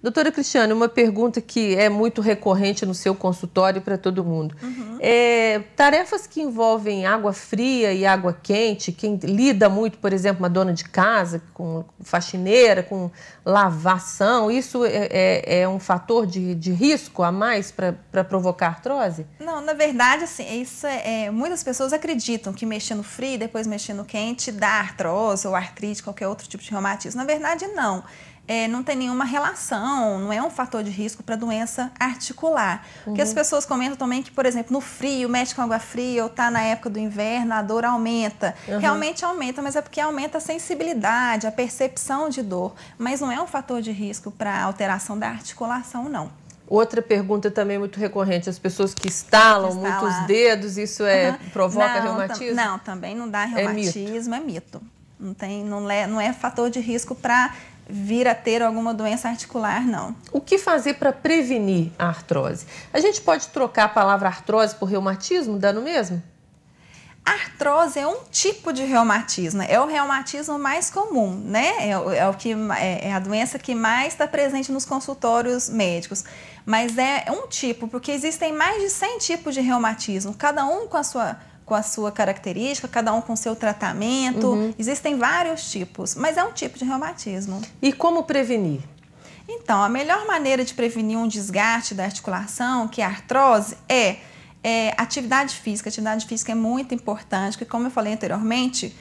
Doutora Cristiane, uma pergunta que é muito recorrente no seu consultório para todo mundo. Tarefas que envolvem água fria e água quente, quem lida muito, por exemplo, uma dona de casa, com faxineira, com lavação, isso é um fator de risco a mais para provocar artrose? Não, na verdade, assim, muitas pessoas acreditam que mexer no frio e depois mexer no quente dá artrose ou artrite, qualquer outro tipo de reumatismo. Na verdade, não. Não tem nenhuma relação, não é um fator de risco para doença articular. Porque as pessoas comentam também que, por exemplo, no frio, mexe com água fria ou está na época do inverno, a dor aumenta. Realmente aumenta, mas é porque aumenta a sensibilidade, a percepção de dor. Mas não é um fator de risco para alteração da articulação, não. Outra pergunta também muito recorrente, as pessoas que estalam muito os dedos, isso provoca reumatismo? Não, também não dá reumatismo, é mito. Não é fator de risco para vir a ter alguma doença articular, não. O que fazer para prevenir a artrose? A gente pode trocar a palavra artrose por reumatismo, dá no mesmo? A artrose é um tipo de reumatismo, é o reumatismo mais comum, né? É a doença que mais está presente nos consultórios médicos. Mas é um tipo, porque existem mais de 100 tipos de reumatismo, cada um com a sua característica, cada um com o seu tratamento. Existem vários tipos, mas é um tipo de reumatismo. E como prevenir? Então, a melhor maneira de prevenir um desgaste da articulação, que é a artrose, é atividade física. A atividade física é muito importante, porque, como eu falei anteriormente,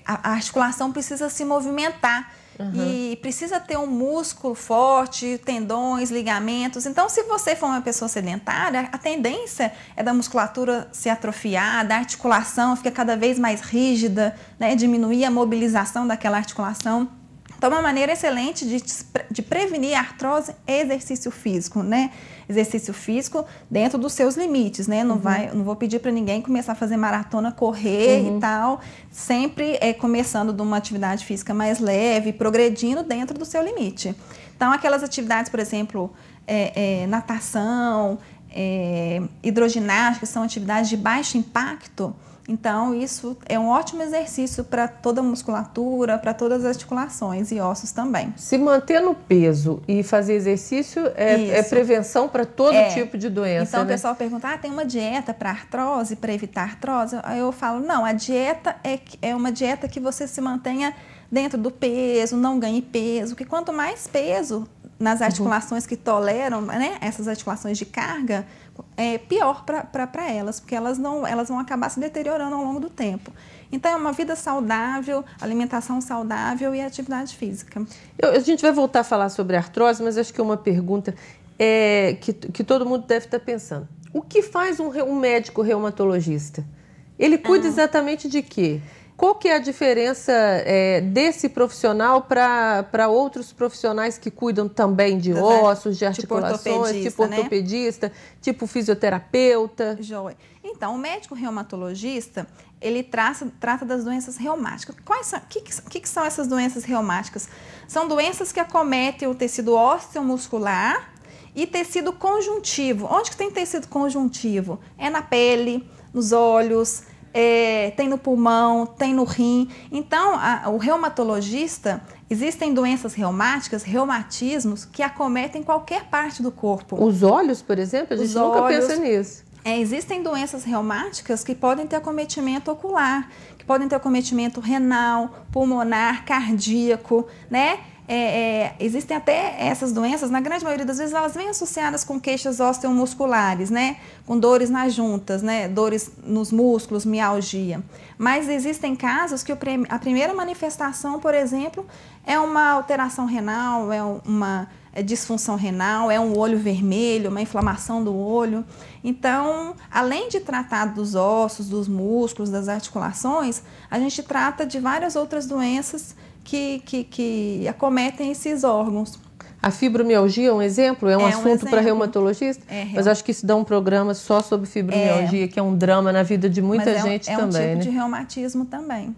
a articulação precisa se movimentar. E precisa ter um músculo forte, tendões, ligamentos. Então, se você for uma pessoa sedentária, a tendência é da musculatura se atrofiar, da articulação fica cada vez mais rígida, né? Diminuir a mobilização daquela articulação. Então, uma maneira excelente de prevenir a artrose é exercício físico, né? Exercício físico dentro dos seus limites, né? Não vou pedir para ninguém começar a fazer maratona, correr e tal. Sempre começando de uma atividade física mais leve, progredindo dentro do seu limite. Então, aquelas atividades, por exemplo, natação, hidroginástica, são atividades de baixo impacto. Então, isso é um ótimo exercício para toda a musculatura, para todas as articulações e ossos também. Se manter no peso e fazer exercício é prevenção para todo tipo de doença, então, né? O pessoal pergunta, tem uma dieta para artrose, para evitar artrose? Aí eu falo, não, a dieta é uma dieta que você se mantenha dentro do peso, não ganhe peso, porque quanto mais peso nas articulações que toleram, né, essas articulações de carga, é pior para elas, porque elas vão acabar se deteriorando ao longo do tempo. Então, é uma vida saudável, alimentação saudável e atividade física. A gente vai voltar a falar sobre artrose, mas acho que é uma pergunta que todo mundo deve estar pensando. O que faz um médico reumatologista? Ele cuida exatamente de quê? Qual que é a diferença desse profissional para outros profissionais que cuidam também de ossos, de articulações, tipo ortopedista, tipo fisioterapeuta? Joia. Então, o médico reumatologista, ele trata das doenças reumáticas. O que são essas doenças reumáticas? São doenças que acometem o tecido ósseo-muscular e tecido conjuntivo. Onde que tem tecido conjuntivo? É na pele, nos olhos, tem no pulmão, tem no rim. Então, o reumatologista, existem doenças reumáticas, reumatismos, que acometem qualquer parte do corpo. Os olhos, por exemplo, a gente nunca pensa nisso. Existem doenças reumáticas que podem ter acometimento ocular, que podem ter acometimento renal, pulmonar, cardíaco, né? Existem até essas doenças, na grande maioria das vezes, elas vêm associadas com queixas osteomusculares, né? Com dores nas juntas, né? Dores nos músculos, mialgia. Mas existem casos que a primeira manifestação, por exemplo, é uma alteração renal, é uma disfunção renal, é um olho vermelho, uma inflamação do olho. Então, além de tratar dos ossos, dos músculos, das articulações, a gente trata de várias outras doenças que acometem esses órgãos. A fibromialgia é um exemplo? É um assunto para reumatologista? Mas acho que isso dá um programa só sobre fibromialgia, que é um drama na vida de muita gente também. É um tipo de reumatismo também.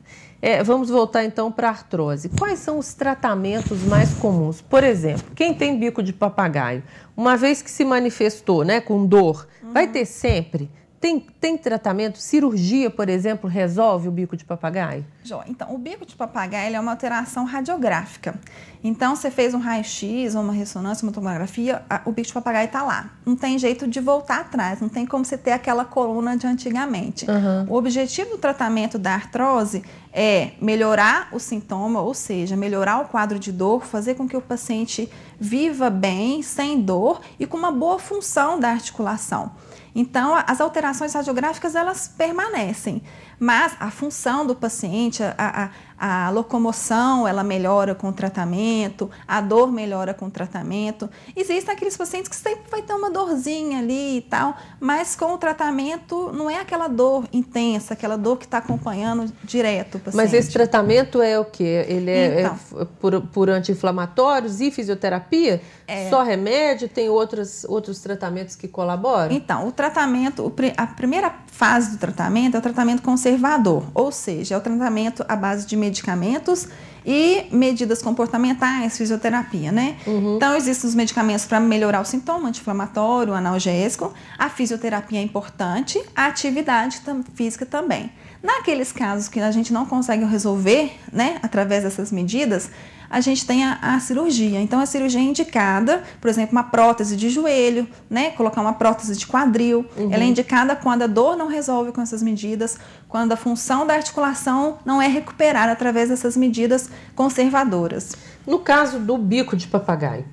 Vamos voltar então para a artrose. Quais são os tratamentos mais comuns? Por exemplo, quem tem bico de papagaio, uma vez que se manifestou, né, com dor, vai ter sempre? Tem tratamento? Cirurgia, por exemplo, resolve o bico de papagaio? Então, o bico de papagaio é uma alteração radiográfica. Então, você fez um raio-x, uma ressonância, uma tomografia, o bico de papagaio está lá. Não tem jeito de voltar atrás, não tem como você ter aquela coluna de antigamente. O objetivo do tratamento da artrose é melhorar o sintoma, ou seja, melhorar o quadro de dor, fazer com que o paciente viva bem, sem dor e com uma boa função da articulação. Então, as alterações radiográficas, elas permanecem, mas a função do paciente, a locomoção, ela melhora com o tratamento, a dor melhora com o tratamento. Existem aqueles pacientes que sempre vai ter uma dorzinha ali e tal, mas com o tratamento não é aquela dor intensa, aquela dor que está acompanhando direto o paciente. Mas esse tratamento é o quê? Ele é por anti-inflamatórios e fisioterapia? Só remédio? Tem outros tratamentos que colaboram? Então, o tratamento, a primeira fase do tratamento é o tratamento conservador, ou seja, é o tratamento à base de medicamentos e medidas comportamentais, fisioterapia, né? Então, existem os medicamentos para melhorar o sintoma, anti-inflamatório, analgésico, a fisioterapia é importante, a atividade física também. Naqueles casos que a gente não consegue resolver, né, através dessas medidas, a gente tem a cirurgia. Então, a cirurgia é indicada, por exemplo, uma prótese de joelho, né? Colocar uma prótese de quadril. Ela é indicada quando a dor não resolve com essas medidas, quando a função da articulação não é recuperada através dessas medidas conservadoras. No caso do bico de papagaio,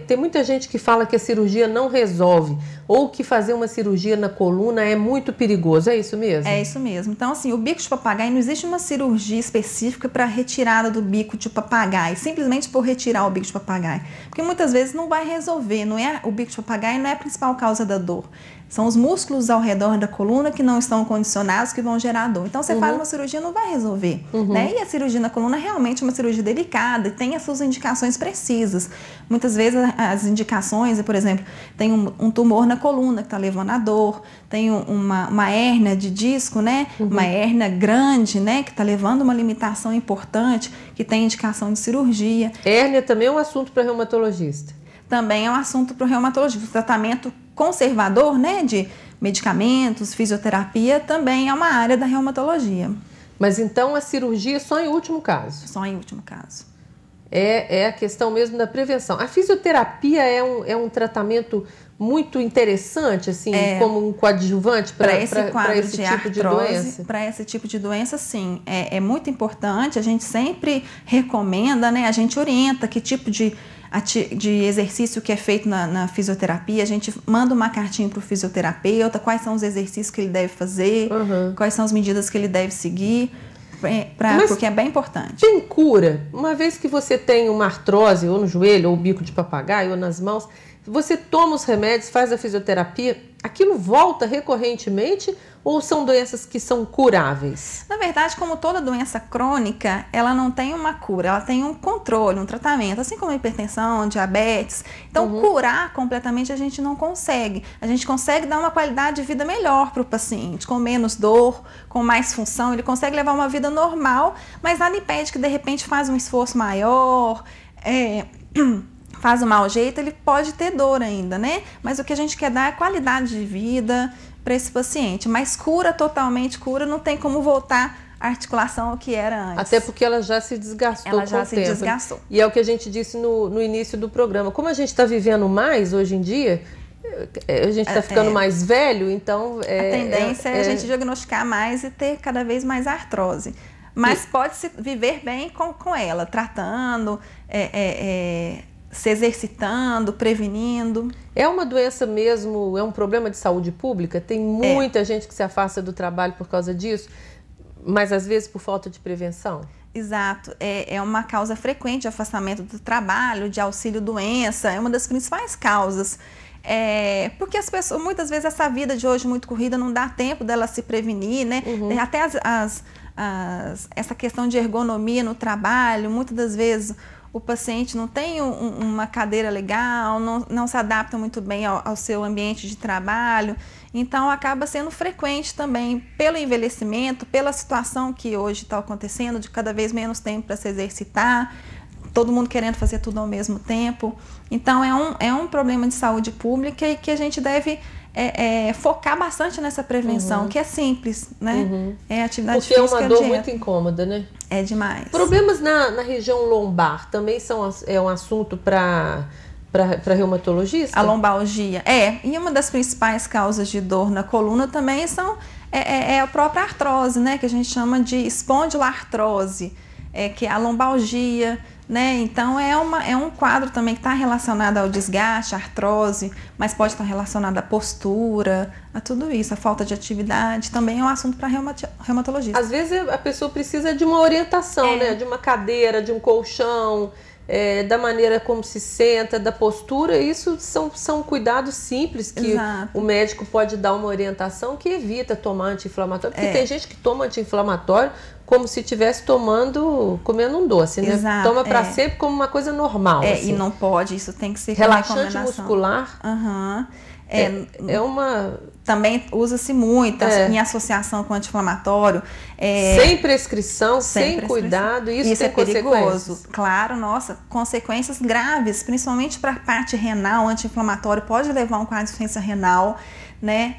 tem muita gente que fala que a cirurgia não resolve ou que fazer uma cirurgia na coluna é muito perigoso, é isso mesmo? É isso mesmo. Então, assim, o bico de papagaio, não existe uma cirurgia específica para retirada do bico de papagaio, simplesmente por retirar o bico de papagaio. Porque muitas vezes não vai resolver, o bico de papagaio não é a principal causa da dor. São os músculos ao redor da coluna que não estão condicionados que vão gerar dor. Então, você faz uma cirurgia, não vai resolver. Né? E a cirurgia na coluna é realmente uma cirurgia delicada e tem as suas indicações precisas. Muitas vezes as indicações, por exemplo, tem um tumor na coluna que está levando a dor, tem uma hérnia de disco, né? Uma hérnia grande, né? Que está levando uma limitação importante, que tem indicação de cirurgia. Hérnia também é um assunto para reumatologista? Também é um assunto para o reumatologista. O tratamento conservador, né, de medicamentos, fisioterapia, também é uma área da reumatologia. Mas então a cirurgia só em último caso? Só em último caso. É a questão mesmo da prevenção. A fisioterapia é um tratamento muito interessante, assim, como um coadjuvante para esse tipo de doença? Para esse tipo de doença, sim. É muito importante, a gente sempre recomenda, né, a gente orienta que tipo de exercício que é feito na fisioterapia, a gente manda uma cartinha para o fisioterapeuta, quais são os exercícios que ele deve fazer, quais são as medidas que ele deve seguir, porque é bem importante. Tem cura? Uma vez que você tem uma artrose, ou no joelho, ou bico de papagaio, ou nas mãos, você toma os remédios, faz a fisioterapia, aquilo volta recorrentemente ou são doenças que são curáveis? Na verdade, como toda doença crônica, ela não tem uma cura, ela tem um controle, um tratamento, assim como a hipertensão, diabetes. Então, curar completamente a gente não consegue. A gente consegue dar uma qualidade de vida melhor para o paciente, com menos dor, com mais função, ele consegue levar uma vida normal, mas nada impede que de repente faz um esforço maior, faz um mau jeito, ele pode ter dor ainda, né? Mas o que a gente quer dar é qualidade de vida para esse paciente. Mas cura, totalmente cura, não tem como voltar a articulação ao que era antes. Até porque ela já se desgastou com o tempo. Ela já se desgastou. E é o que a gente disse no início do programa. Como a gente está vivendo mais hoje em dia, a gente está ficando mais velho, então... a tendência é a gente diagnosticar mais e ter cada vez mais artrose. Mas pode-se viver bem com ela, tratando, se exercitando, prevenindo. É uma doença mesmo, é um problema de saúde pública? Tem muita gente que se afasta do trabalho por causa disso, mas às vezes por falta de prevenção? Exato, é uma causa frequente de afastamento do trabalho, de auxílio-doença, é uma das principais causas. Porque as pessoas, muitas vezes essa vida de hoje muito corrida não dá tempo dela se prevenir, né? Até essa questão de ergonomia no trabalho, muitas das vezes o paciente não tem uma cadeira legal, não se adapta muito bem ao seu ambiente de trabalho, então acaba sendo frequente também pelo envelhecimento, pela situação que hoje está acontecendo, de cada vez menos tempo para se exercitar, todo mundo querendo fazer tudo ao mesmo tempo. Então é um problema de saúde pública e que a gente deve focar bastante nessa prevenção, que é simples, né? É atividade física. Porque é uma dor muito incômoda, né? É demais. Problemas na região lombar também é um assunto para reumatologista? A lombalgia. E uma das principais causas de dor na coluna também é a própria artrose, né? Que a gente chama de espondiloartrose, que é a lombalgia, né? Então é um quadro também que está relacionado ao desgaste, à artrose, mas pode estar relacionado à postura, a tudo isso, a falta de atividade, também é um assunto para reumatologista. Às vezes a pessoa precisa de uma orientação, né? De uma cadeira, de um colchão, da maneira como se senta, da postura. Isso são cuidados simples que o médico pode dar uma orientação que evita tomar anti-inflamatório. Porque tem gente que toma anti-inflamatório como se estivesse comendo um doce, né? Toma para sempre como uma coisa normal. Assim. E não pode, isso tem que ser relaxante muscular. Também usa-se muito em associação com anti-inflamatório. Sem prescrição, sem cuidado, isso tem perigoso. Claro, consequências graves, principalmente para a parte renal, anti-inflamatório pode levar a um quadro de insuficiência renal, né?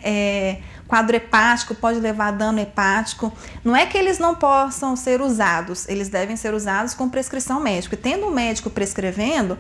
Quadro hepático pode levar a dano hepático. Não é que eles não possam ser usados, eles devem ser usados com prescrição médica. E tendo um médico prescrevendo,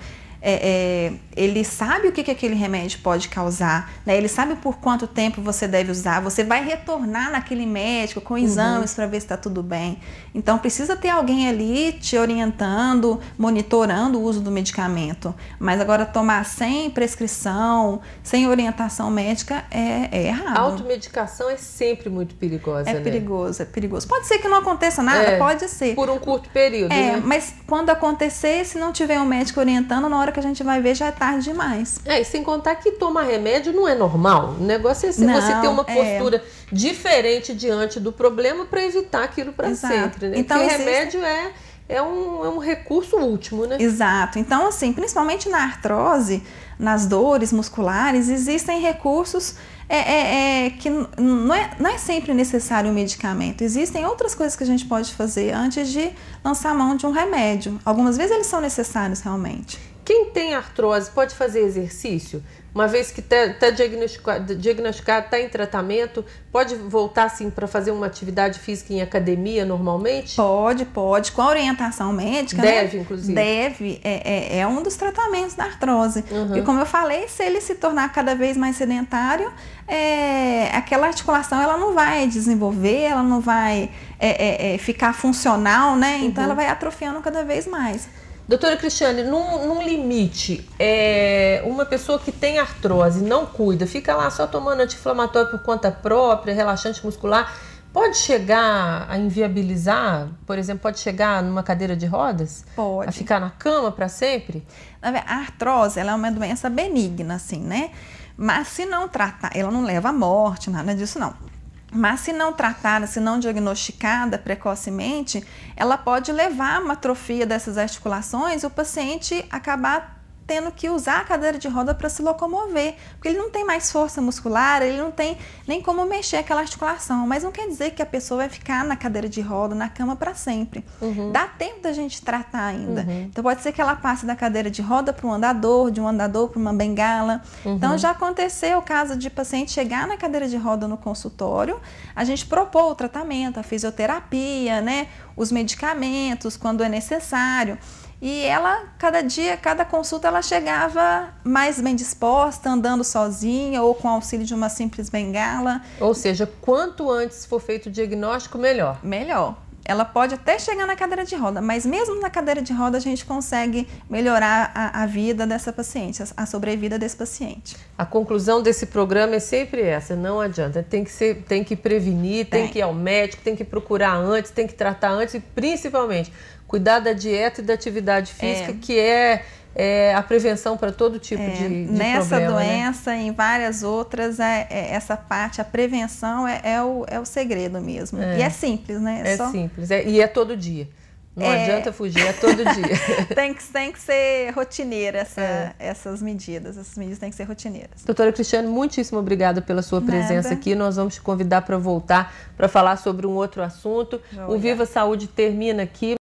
ele sabe o que aquele remédio pode causar, né? Ele sabe por quanto tempo você deve usar, você vai retornar naquele médico com exames para ver se está tudo bem. Então precisa ter alguém ali te orientando, monitorando o uso do medicamento. Mas agora tomar sem prescrição, sem orientação médica é errado. A automedicação é sempre muito perigosa, né? É perigoso. Pode ser que não aconteça nada, pode ser. Por um curto período, né? Mas quando acontecer, se não tiver um médico orientando, na hora que a gente vai ver já é tarde demais. E sem contar que tomar remédio não é normal. O negócio é você ter uma postura diferente diante do problema para evitar aquilo para sempre, né? Então, porque remédio é um recurso último, né? Exato. Então, assim, principalmente na artrose, nas dores musculares, existem recursos que não é sempre necessário um medicamento. Existem outras coisas que a gente pode fazer antes de lançar mão de um remédio. Algumas vezes eles são necessários realmente. Quem tem artrose pode fazer exercício? Uma vez que está diagnosticado, está em tratamento, pode voltar assim para fazer uma atividade física em academia normalmente? Pode, com a orientação médica. Deve, né? Inclusive. Deve, é um dos tratamentos da artrose. E como eu falei, se ele se tornar cada vez mais sedentário, aquela articulação ela não vai desenvolver, ela não vai ficar funcional, né? Então ela vai atrofiando cada vez mais. Doutora Cristiane, num limite, uma pessoa que tem artrose, não cuida, fica lá só tomando anti-inflamatório por conta própria, relaxante muscular, pode chegar a inviabilizar, por exemplo, pode chegar numa cadeira de rodas? Pode. A ficar na cama para sempre? A artrose, ela é uma doença benigna, assim, né? Mas se não tratar, ela não leva à morte, nada disso não. Mas se não tratada, se não diagnosticada precocemente, ela pode levar a uma atrofia dessas articulações e o paciente acabar tendo que usar a cadeira de roda para se locomover, porque ele não tem mais força muscular, ele não tem nem como mexer aquela articulação, mas não quer dizer que a pessoa vai ficar na cadeira de roda, na cama para sempre. Dá tempo da gente tratar ainda. Então pode ser que ela passe da cadeira de roda para um andador, de um andador para uma bengala. Então já aconteceu o caso de paciente chegar na cadeira de roda no consultório, a gente propor o tratamento, a fisioterapia, né, os medicamentos quando é necessário. E ela, cada dia, cada consulta, ela chegava mais bem disposta, andando sozinha ou com auxílio de uma simples bengala. Ou seja, quanto antes for feito o diagnóstico, melhor. Melhor. Ela pode até chegar na cadeira de roda, mas mesmo na cadeira de roda a gente consegue melhorar a vida dessa paciente, a sobrevida desse paciente. A conclusão desse programa é sempre essa, não adianta, tem que prevenir, tem que ir ao médico, tem que procurar antes, tem que tratar antes e principalmente cuidar da dieta e da atividade física, que é a prevenção para todo tipo de nessa problema. Nessa doença, né? Em várias outras, essa parte, a prevenção é o segredo mesmo. E é simples, né? Simples, e é todo dia. Não adianta fugir, é todo dia. tem que ser rotineira essas medidas. Essas medidas têm que ser rotineiras. Doutora Cristiane, muitíssimo obrigada pela sua presença aqui. Nós vamos te convidar para voltar para falar sobre um outro assunto. O Viva Saúde termina aqui.